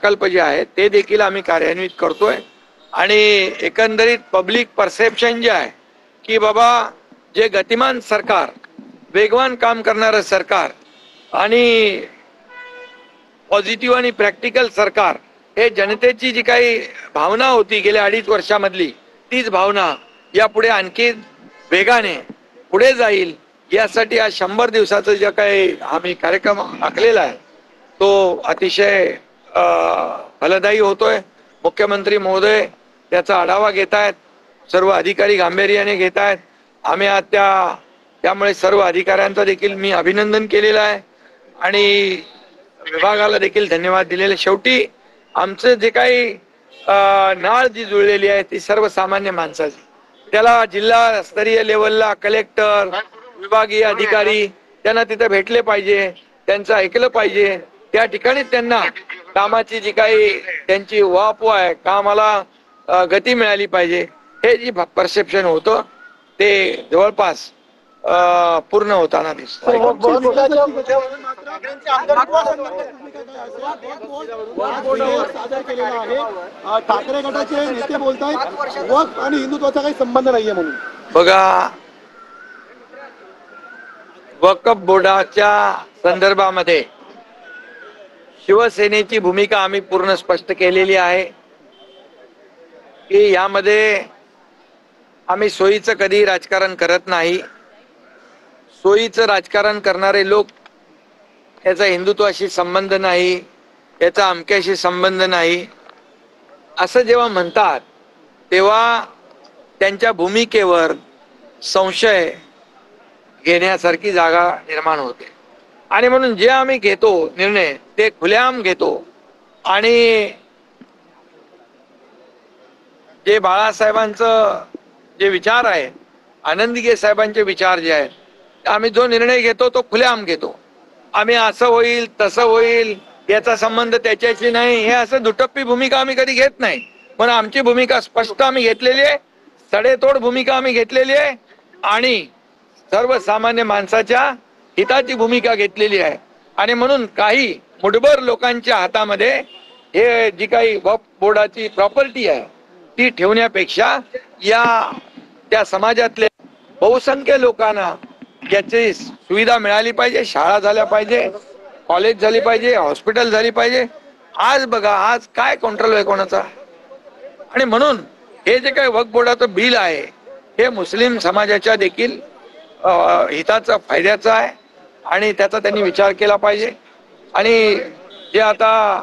प्रकल्प जे आहेत ते देखील आम्ही कार्यान्वित करतोय आणि एकंदरीत पब्लिक परसेप्शन जे आहे की बाबा जे गतिमान सरकार, वेगवान काम करणारं सरकार आणि पॉझिटिव्ह आणि प्रॅक्टिकल सरकार, हे जनतेची जी काही भावना होती गेल्या 2.5 वर्षामधली, तीच भावना यापुढे आणखी वेगाने पुढे जाईल यासाठी आज 100 दिवसाचा जे काही आम्ही कार्यक्रम आखलेला आहे तो अतिशय फलदायी होतोय। मुख्यमंत्री महोदय त्याचा आढावा घेत आहेत, सर्व अधिकारी गांभीर्याने घेत आहेत। आम्ही आज त्यामुळे सर्व अधिकाऱ्यांचा देखील मी अभिनंदन केलेलं आहे आणि विभागाला देखील धन्यवाद दिलेले। शेवटी आमचं जे काही नाळ जी जुळलेली आहे ती सर्वसामान्य माणसाची, त्याला जिल्हा स्तरीय लेवलला कलेक्टर, विभागीय अधिकारी त्यांना तिथे भेटले पाहिजे, त्यांचं ऐकलं पाहिजे, त्या ठिकाणी त्यांना कामाची जी काही त्यांची वाहवा आहे, कामाला गती मिळाली पाहिजे, हे जी परसेप्शन होतं ते जवळपास पूर्ण होताना दिसतं। ठाकरे गटाचे नेते बोलतायत वक्फ आणि हिंदुत्वाचा काही संबंध नाहीये म्हणून। बघा, वक्फ बोर्डाच्या संदर्भामध्ये शिवसेनेची भूमिका आम्ही पूर्ण स्पष्ट केलेली आहे की यामध्ये आम्ही सोयीचं कधी राजकारण करत नाही। सोयीचं राजकारण करणारे लोक, याचा हिंदुत्वाशी संबंध नाही, याचा अमक्याशी संबंध नाही असं जेव्हा म्हणतात तेव्हा त्यांच्या भूमिकेवर संशय घेण्यासारखी जागा निर्माण होते आणि म्हणून जे आम्ही घेतो निर्णय ते खुलेआम घेतो आणि जे बाळासाहेबांचं जे विचार आहे, आनंदीगे साहेबांचे विचार जे आहेत, आम्ही जो निर्णय घेतो तो खुलेआम घेतो। आम्ही असं होईल तसं होईल याचा संबंध त्याच्याशी नाही, हे असं दुटप्पी भूमिका आम्ही कधी घेत नाही। पण आमची भूमिका स्पष्ट आम्ही घेतलेली आहे, सडेतोड भूमिका आम्ही घेतलेली आहे आणि सर्वसामान्य माणसाच्या हिताची भूमिका घेतलेली आहे आणि म्हणून काही मुठभर लोकांच्या हातामध्ये हे जी काही वक्फ बोर्डाची प्रॉपर्टी आहे ती ठेवण्यापेक्षा त्या समाजातले बहुसंख्य लोकांना याची सुविधा मिळाली पाहिजे, शाळा झाल्या पाहिजे, कॉलेज झाली पाहिजे, हॉस्पिटल झाली पाहिजे। आज बघा, आज काय कंट्रोल आहे कोणाचा, आणि म्हणून हे जे काही वक्फ बोर्डाचं बिल आहे हे मुस्लिम समाजाच्या देखील हिताचा, फायद्याचा आहे आणि त्याचा त्यांनी विचार केला पाहिजे। आणि जे आता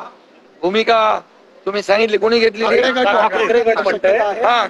भूमिका तुम्ही सांगितली कोणी घेतली, ठाकरे गट म्हणतंय। हा